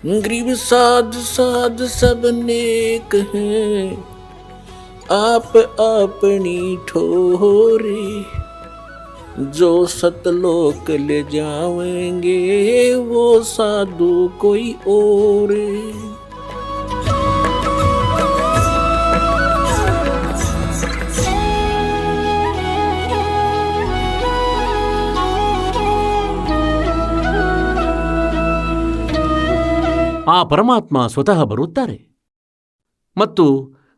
गरीब साध साध सब नेक हैं, आप अपनी ठोरी, जो सतलोक ले जाएंगे वो साधु कोई और। ಆ ಪರಮಾತ್ಮ ಸ್ವತಃ ಬರುತ್ತಾರೆ ಮತ್ತು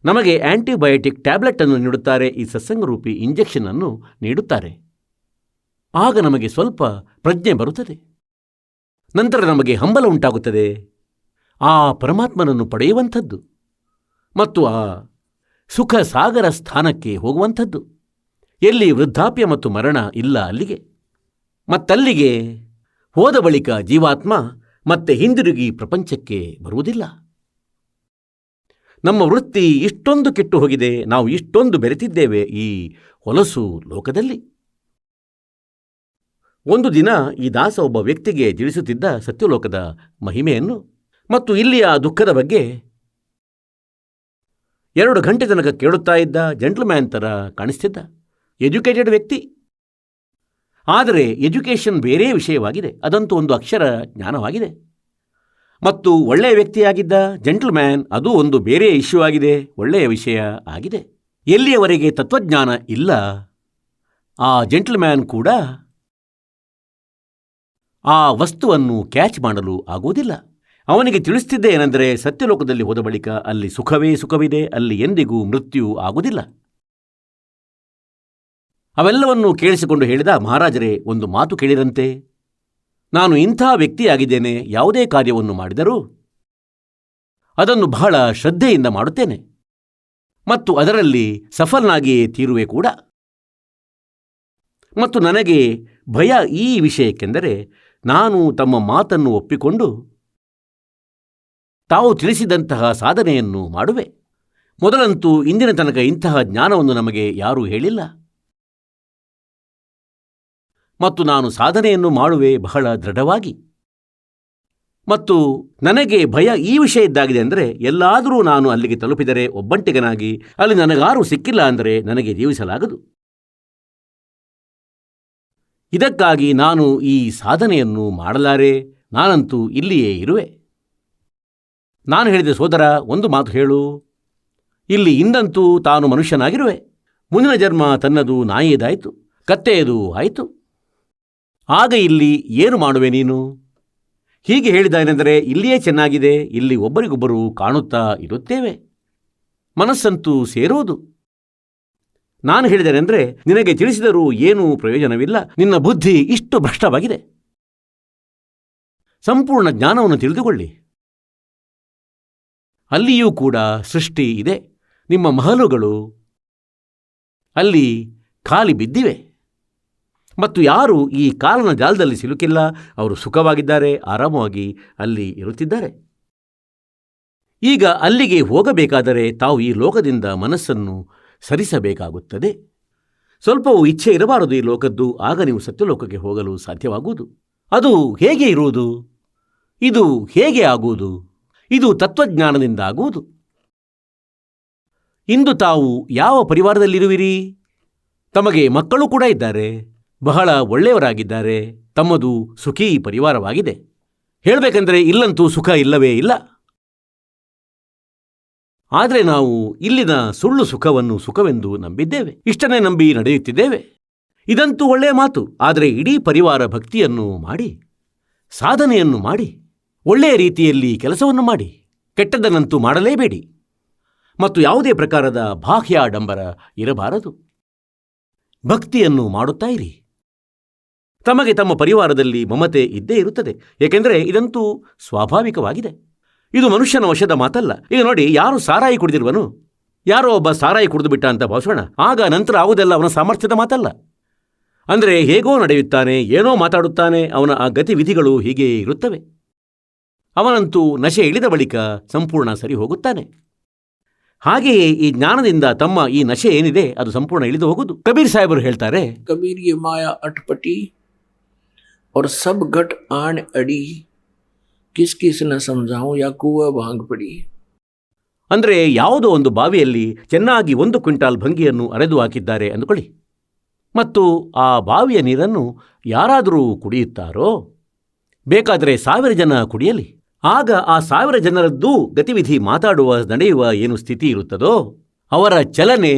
ನಮಗೆ ಆಂಟಿಬಯೋಟಿಕ್ ಟ್ಯಾಬ್ಲೆಟ್ ಅನ್ನು ನೀಡುತ್ತಾರೆ. ಈ ಸತ್ಸಂಗರೂಪಿ ಇಂಜೆಕ್ಷನ್ ಅನ್ನು ನೀಡುತ್ತಾರೆ. ಆಗ ನಮಗೆ ಸ್ವಲ್ಪ ಪ್ರಜ್ಞೆ ಬರುತ್ತದೆ. ನಂತರ ನಮಗೆ ಹಂಬಲ ಉಂಟಾಗುತ್ತದೆ ಆ ಪರಮಾತ್ಮನನ್ನು ಪಡೆಯುವಂಥದ್ದು ಮತ್ತು ಆ ಸುಖ ಸಾಗರ ಸ್ಥಾನಕ್ಕೆ ಹೋಗುವಂಥದ್ದು, ಎಲ್ಲಿ ವೃದ್ಧಾಪ್ಯ ಮತ್ತು ಮರಣ ಇಲ್ಲ. ಅಲ್ಲಿಗೆ ಮತ್ತಲ್ಲಿಗೆ ಹೋದ ಬಳಿಕ ಜೀವಾತ್ಮ ಮತ್ತೆ ಹಿಂದಿರುಗಿ ಪ್ರಪಂಚಕ್ಕೆ ಬರುವುದಿಲ್ಲ. ನಮ್ಮ ವೃತ್ತಿ ಇಷ್ಟೊಂದು ಕೆಟ್ಟು ಹೋಗಿದೆ, ನಾವು ಇಷ್ಟೊಂದು ಬೆರೆತಿದ್ದೇವೆ ಈ ಹೊಲಸು ಲೋಕದಲ್ಲಿ. ಒಂದು ದಿನ ಈ ದಾಸ ಒಬ್ಬ ವ್ಯಕ್ತಿಗೆ ತಿಳಿಸುತ್ತಿದ್ದ ಸತ್ಯಲೋಕದ ಮಹಿಮೆಯನ್ನು ಮತ್ತು ಇಲ್ಲಿಯ ದುಃಖದ ಬಗ್ಗೆ. 2 ಗಂಟೆ ತನಕ ಕೇಳುತ್ತಾ ಇದ್ದ. ಜೆಂಟ್ಲ್ಮ್ಯಾನ್ ಥರ ಕಾಣಿಸ್ತಿದ್ದ, ಎಜುಕೇಟೆಡ್ ವ್ಯಕ್ತಿ. ಆದರೆ ಎಜುಕೇಷನ್ ಬೇರೆ ವಿಷಯವಾಗಿದೆ, ಅದಂತೂ ಒಂದು ಅಕ್ಷರ ಜ್ಞಾನವಾಗಿದೆ. ಮತ್ತು ಒಳ್ಳೆಯ ವ್ಯಕ್ತಿಯಾಗಿದ್ದ ಜೆಂಟ್ಲ್ಮ್ಯಾನ್, ಅದು ಒಂದು ಬೇರೆ ಇಶ್ಯೂ ಆಗಿದೆ, ಒಳ್ಳೆಯ ವಿಷಯ ಆಗಿದೆ. ಎಲ್ಲಿಯವರೆಗೆ ತತ್ವಜ್ಞಾನ ಇಲ್ಲ, ಆ ಜೆಂಟ್ಲ್ಮ್ಯಾನ್ ಕೂಡ ಆ ವಸ್ತುವನ್ನು ಕ್ಯಾಚ್ ಮಾಡಲು ಆಗುವುದಿಲ್ಲ. ಅವನಿಗೆ ತಿಳಿಸ್ತಿದ್ದೆ ಏನೆಂದರೆ, ಸತ್ಯಲೋಕದಲ್ಲಿ ಹೋದ ಬಳಿಕ ಅಲ್ಲಿ ಸುಖವೇ ಸುಖವಿದೆ, ಅಲ್ಲಿ ಎಂದಿಗೂ ಮೃತ್ಯು ಆಗುವುದಿಲ್ಲ. ಅವೆಲ್ಲವನ್ನು ಕೇಳಿಸಿಕೊಂಡು ಹೇಳಿದ, ಮಹಾರಾಜರೇ, ಒಂದು ಮಾತು ಕೇಳಿರಂತೆ, ನಾನು ಇಂಥ ವ್ಯಕ್ತಿಯಾಗಿದ್ದೇನೆ, ಯಾವುದೇ ಕಾರ್ಯವನ್ನು ಮಾಡಿದರೂ ಅದನ್ನು ಬಹಳ ಶ್ರದ್ಧೆಯಿಂದ ಮಾಡುತ್ತೇನೆ ಮತ್ತು ಅದರಲ್ಲಿ ಸಫಲನಾಗಿಯೇ ತೀರುವೆ ಕೂಡ. ಮತ್ತು ನನಗೆ ಭಯ ಈ ವಿಷಯಕ್ಕೆಂದರೆ, ನಾನು ತಮ್ಮ ಮಾತನ್ನು ಒಪ್ಪಿಕೊಂಡು ತಾವು ತಿಳಿಸಿದಂತಹ ಸಾಧನೆಯನ್ನು ಮಾಡುವೆ. ಮೊದಲಂತೂ ಇಂದಿನ ತನಕ ಇಂತಹ ಜ್ಞಾನವನ್ನು ನಮಗೆ ಯಾರೂ ಹೇಳಿಲ್ಲ ಮತ್ತು ನಾನು ಸಾಧನೆಯನ್ನು ಮಾಡುವೆ ಬಹಳ ದೃಢವಾಗಿ. ಮತ್ತು ನನಗೆ ಭಯ ಈ ವಿಷಯ ಇದ್ದಾಗಿದೆ ಅಂದರೆ, ಎಲ್ಲಾದರೂ ನಾನು ಅಲ್ಲಿಗೆ ತಲುಪಿದರೆ ಒಬ್ಬಂಟಿಗನಾಗಿ ಅಲ್ಲಿ ನನಗಾರೂ ಸಿಕ್ಕಿಲ್ಲ ಅಂದರೆ ನನಗೆ ಜೀವಿಸಲಾಗದು. ಇದಕ್ಕಾಗಿ ನಾನು ಈ ಸಾಧನೆಯನ್ನು ಮಾಡಲಾರೆ, ನಾನಂತೂ ಇಲ್ಲಿಯೇ ಇರುವೆ. ನಾನು ಹೇಳಿದೆ, ಸೋದರ, ಒಂದು ಮಾತು ಹೇಳು, ಇಲ್ಲಿ ಇಂದಂತೂ ತಾನು ಮನುಷ್ಯನಾಗಿರುವೆ, ಮುಂದಿನ ಜನ್ಮ ತನ್ನದು ನಾಯಿಯದಾಯಿತು, ಕತ್ತೆಯದು ಆಯಿತು, ಆಗ ಇಲ್ಲಿ ಏನು ಮಾಡುವೆ ನೀನು? ಹೀಗೆ ಹೇಳಿದ್ದೇನೆಂದರೆ, ಇಲ್ಲಿಯೇ ಚೆನ್ನಾಗಿದೆ, ಇಲ್ಲಿ ಒಬ್ಬರಿಗೊಬ್ಬರು ಕಾಣುತ್ತಾ ಇರುತ್ತೇವೆ, ಮನಸ್ಸಂತೂ ಸೇರುವುದು. ನಾನು ಹೇಳಿದ್ದೇನೆಂದರೆ, ನಿನಗೆ ತಿಳಿಸಿದರೂ ಏನೂ ಪ್ರಯೋಜನವಿಲ್ಲ, ನಿನ್ನ ಬುದ್ಧಿ ಇಷ್ಟು ಭ್ರಷ್ಟವಾಗಿದೆ. ಸಂಪೂರ್ಣ ಜ್ಞಾನವನ್ನು ತಿಳಿದುಕೊಳ್ಳಿ. ಅಲ್ಲಿಯೂ ಕೂಡ ಸೃಷ್ಟಿ ಇದೆ, ನಿಮ್ಮ ಮಹಲುಗಳು ಅಲ್ಲಿ ಖಾಲಿ ಬಿದ್ದಿವೆ ಮತ್ತು ಯಾರೂ ಈ ಕಾಲನ ಜಾಲದಲ್ಲಿ ಸಿಲುಕಿಲ್ಲ. ಅವರು ಸುಖವಾಗಿದ್ದಾರೆ, ಆರಾಮವಾಗಿ ಅಲ್ಲಿ ಇರುತ್ತಿದ್ದಾರೆ. ಈಗ ಅಲ್ಲಿಗೆ ಹೋಗಬೇಕಾದರೆ ತಾವು ಈ ಲೋಕದಿಂದ ಮನಸ್ಸನ್ನು ಸರಿಸಬೇಕಾಗುತ್ತದೆ. ಸ್ವಲ್ಪವೂ ಇಚ್ಛೆ ಇರಬಾರದು ಈ ಲೋಕದ್ದು, ಆಗ ನೀವು ಸತ್ಯಲೋಕಕ್ಕೆ ಹೋಗಲು ಸಾಧ್ಯವಾಗುವುದು. ಅದು ಹೇಗೆ ಇರುವುದು? ಇದು ಹೇಗೆ ಆಗುವುದು? ಇದು ತತ್ವಜ್ಞಾನದಿಂದ ಆಗುವುದು. ಇಂದು ತಾವು ಯಾವ ಪರಿವಾರದಲ್ಲಿರುವಿರಿ? ತಮಗೆ ಮಕ್ಕಳು ಕೂಡ ಇದ್ದಾರೆ, ಬಹಳ ಒಳ್ಳೆಯವರಾಗಿದ್ದಾರೆ, ತಮ್ಮದು ಸುಖೀ ಪರಿವಾರವಾಗಿದೆ. ಹೇಳಬೇಕೆಂದರೆ ಇಲ್ಲಂತೂ ಸುಖ ಇಲ್ಲವೇ ಇಲ್ಲ. ಆದರೆ ನಾವು ಇಲ್ಲಿನ ಸುಳ್ಳು ಸುಖವನ್ನು ಸುಖವೆಂದು ನಂಬಿದ್ದೇವೆ, ಇಷ್ಟನ್ನೇ ನಂಬಿ ನಡೆಯುತ್ತಿದ್ದೇವೆ. ಇದಂತೂ ಒಳ್ಳೆಯ ಮಾತು. ಆದರೆ ಇಡೀ ಪರಿವಾರ ಭಕ್ತಿಯನ್ನು ಮಾಡಿ, ಸಾಧನೆಯನ್ನು ಮಾಡಿ, ಒಳ್ಳೆಯ ರೀತಿಯಲ್ಲಿ ಕೆಲಸವನ್ನು ಮಾಡಿ, ಕೆಟ್ಟದ್ದನ್ನಂತೂ ಮಾಡಲೇಬೇಡಿ ಮತ್ತು ಯಾವುದೇ ಪ್ರಕಾರದ ಬಾಹ್ಯಾಡಂಬರ ಇರಬಾರದು. ಭಕ್ತಿಯನ್ನು ಮಾಡುತ್ತಾ ಇರಿ. ತಮಗೆ ತಮ್ಮ ಪರಿವಾರದಲ್ಲಿ ಮಮತೆ ಇದ್ದೇ ಇರುತ್ತದೆ, ಏಕೆಂದರೆ ಇದಂತೂ ಸ್ವಾಭಾವಿಕವಾಗಿದೆ. ಇದು ಮನುಷ್ಯನ ವಶದ ಮಾತಲ್ಲ. ಈಗ ನೋಡಿ, ಯಾರು ಸಾರಾಯಿ ಕುಡಿದಿರುವನು, ಯಾರೋ ಒಬ್ಬ ಸಾರಾಯಿ ಕುಡಿದು ಬಿಟ್ಟ ಅಂತ ಭಾವಿಸೋಣ, ಆಗ ನಂತರ ಆಗುವುದೆಲ್ಲ ಅವನ ಸಾಮರ್ಥ್ಯದ ಮಾತಲ್ಲ. ಅಂದರೆ ಹೇಗೋ ನಡೆಯುತ್ತಾನೆ, ಏನೋ ಮಾತಾಡುತ್ತಾನೆ, ಅವನ ಆ ಗತಿವಿಧಿಗಳು ಹೀಗೆ ಇರುತ್ತವೆ. ಅವನಂತೂ ನಶೆ ಇಳಿದ ಬಳಿಕ ಸಂಪೂರ್ಣ ಸರಿ ಹೋಗುತ್ತಾನೆ. ಹಾಗೆಯೇ ಈ ಜ್ಞಾನದಿಂದ ತಮ್ಮ ಈ ನಶೆ ಏನಿದೆ ಅದು ಸಂಪೂರ್ಣ ಇಳಿದು ಹೋಗುವುದು. ಕಬೀರ್ ಸಾಹೇಬರು ಹೇಳ್ತಾರೆ, ಕಬೀರ್ ये माया अटपटी और सब घट आन अड़ी, किस न समझाऊं या कुआ भांग पड़ी। ಅಂದರೆ ಯಾವುದೋ ಒಂದು ಬಾವಿಯಲ್ಲಿ ಚೆನ್ನಾಗಿ 1 ಕ್ವಿಂಟಾಲ್ ಭಂಗಿಯನ್ನು ಅರೆದು ಹಾಕಿದ್ದಾರೆ ಅಂದುಕೊಳ್ಳಿ. ಮತ್ತು ಆ ಬಾವಿಯ ನೀರನ್ನು ಯಾರಾದರೂ ಕುಡಿಯುತ್ತಾರೋ? ಬೇಕಾದರೆ 1000 ಜನ ಕುಡಿಯಲಿ. ಆಗ ಆ 1000 ಜನರದ್ದೂ ಗತಿವಿಧಿ, ಮಾತಾಡುವ, ನಡೆಯುವ ಏನು ಸ್ಥಿತಿ ಇರುತ್ತದೋ, ಅವರ ಚಲನೆ,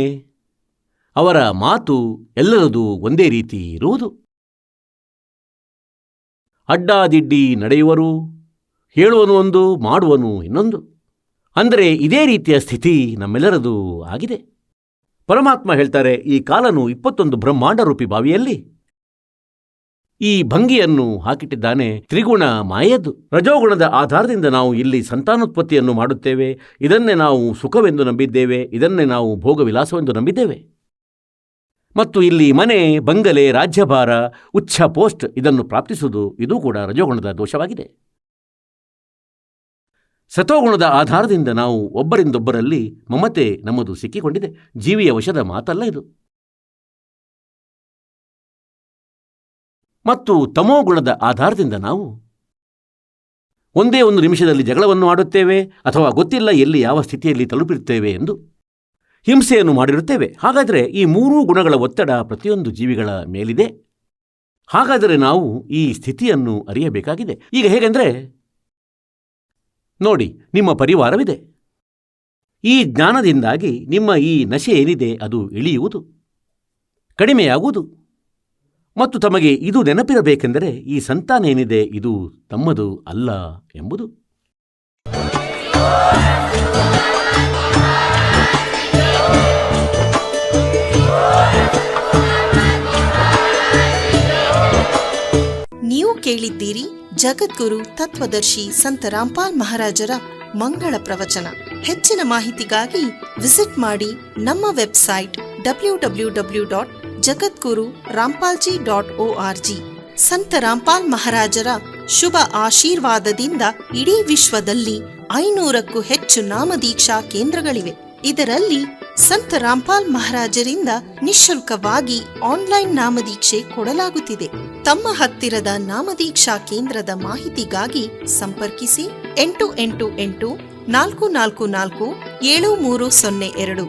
ಅವರ ಮಾತು ಎಲ್ಲರದು ಒಂದೇ ರೀತಿ ಇರುವುದು. ಅಡ್ಡಾದಿಡ್ಡಿ ನಡೆಯುವರು, ಹೇಳುವನು ಒಂದು, ಮಾಡುವನು ಇನ್ನೊಂದು. ಅಂದರೆ ಇದೇ ರೀತಿಯ ಸ್ಥಿತಿ ನಮ್ಮೆಲ್ಲರದು ಆಗಿದೆ. ಪರಮಾತ್ಮ ಹೇಳ್ತಾರೆ, ಈ ಕಾಲನು 21 ಬ್ರಹ್ಮಾಂಡ ರೂಪಿ ಬಾವಿಯಲ್ಲಿ ಈ ಭಂಗಿಯನ್ನು ಹಾಕಿಟ್ಟಿದ್ದಾನೆ. ತ್ರಿಗುಣ ಮಾಯದ್ದು. ರಜೋಗುಣದ ಆಧಾರದಿಂದ ನಾವು ಇಲ್ಲಿ ಸಂತಾನೋತ್ಪತ್ತಿಯನ್ನು ಮಾಡುತ್ತೇವೆ. ಇದನ್ನೇ ನಾವು ಸುಖವೆಂದು ನಂಬಿದ್ದೇವೆ. ಇದನ್ನೇ ನಾವು ಭೋಗವಿಲಾಸವೆಂದು ನಂಬಿದ್ದೇವೆ. ಮತ್ತು ಇಲ್ಲಿ ಮನೆ, ಬಂಗಲೆ, ರಾಜ್ಯಭಾರ, ಉಚ್ಚ ಪೋಸ್ಟ್ ಇದನ್ನು ಪ್ರಾಪ್ತಿಸುವುದು, ಇದು ಕೂಡ ರಜೋಗುಣದ ದೋಷವಾಗಿದೆ. ಸತೋಗುಣದ ಆಧಾರದಿಂದ ನಾವು ಒಬ್ಬರಿಂದೊಬ್ಬರಲ್ಲಿ ಮಮತೆ ನಮ್ಮದು ಸಿಕ್ಕಿಕೊಂಡಿದೆ. ಜೀವಿಯ ವಶದ ಮಾತಲ್ಲ ಇದು. ಮತ್ತು ತಮೋಗುಣದ ಆಧಾರದಿಂದ ನಾವು ಒಂದೇ ಒಂದು ನಿಮಿಷದಲ್ಲಿ ಜಗಳವನ್ನು ಆಡುತ್ತೇವೆ, ಅಥವಾ ಗೊತ್ತಿಲ್ಲ ಎಲ್ಲಿ ಯಾವ ಸ್ಥಿತಿಯಲ್ಲಿ ತಲುಪಿರುತ್ತೇವೆ ಎಂದು ಹಿಂಸೆಯನ್ನು ಮಾಡಿರುತ್ತೇವೆ. ಹಾಗಾದರೆ ಈ 3 ಗುಣಗಳ ಒತ್ತಡ ಪ್ರತಿಯೊಂದು ಜೀವಿಗಳ ಮೇಲಿದೆ. ಹಾಗಾದರೆ ನಾವು ಈ ಸ್ಥಿತಿಯನ್ನು ಅರಿಯಬೇಕಾಗಿದೆ. ಈಗ ಹೇಗೆಂದರೆ, ನೋಡಿ, ನಿಮ್ಮ ಪರಿವಾರವಿದೆ. ಈ ಜ್ಞಾನದಿಂದಾಗಿ ನಿಮ್ಮ ಈ ನಶೆ ಏನಿದೆ ಅದು ಇಳಿಯುವುದು, ಕಡಿಮೆಯಾಗುವುದು. ಮತ್ತು ತಮಗೆ ಇದು ನೆನಪಿರಬೇಕೆಂದರೆ ಈ ಸಂತಾನ ಏನಿದೆ ಇದು ತಮ್ಮದು ಅಲ್ಲ ಎಂಬುದು. ನೀವು ಕೇಳಿದ್ದೀರಿ ಜಗದ್ಗುರು ತತ್ವದರ್ಶಿ ಸಂತ ರಾಮ್ಪಾಲ್ ಮಹಾರಾಜರ ಮಂಗಳ ಪ್ರವಚನ. ಹೆಚ್ಚಿನ ಮಾಹಿತಿಗಾಗಿ ವಿಸಿಟ್ ಮಾಡಿ ನಮ್ಮ ವೆಬ್ಸೈಟ್ www.jagadguru-rampalji.org. ಸಂತ ರಾಮ್ಪಾಲ್ ಮಹಾರಾಜರ ಶುಭ ಆಶೀರ್ವಾದದಿಂದ ಇಡೀ ವಿಶ್ವದಲ್ಲಿ 500ಕ್ಕೂ ಹೆಚ್ಚು ನಾಮದೀಕ್ಷಾ ಕೇಂದ್ರಗಳಿವೆ. ಇದರಲ್ಲಿ ಸಂತ ರಾಮ್ಪಾಲ್ ಮಹಾರಾಜರಿಂದ ನಿಶುಲ್ಕವಾಗಿ ಆನ್ಲೈನ್ ನಾಮದೀಕ್ಷೆ ಕೊಡಲಾಗುತ್ತಿದೆ. ತಮ್ಮ ಹತ್ತಿರದ ನಾಮದೀಕ್ಷಾ ಕೇಂದ್ರದ ಮಾಹಿತಿಗಾಗಿ ಸಂಪರ್ಕಿಸಿ 888 444 7302.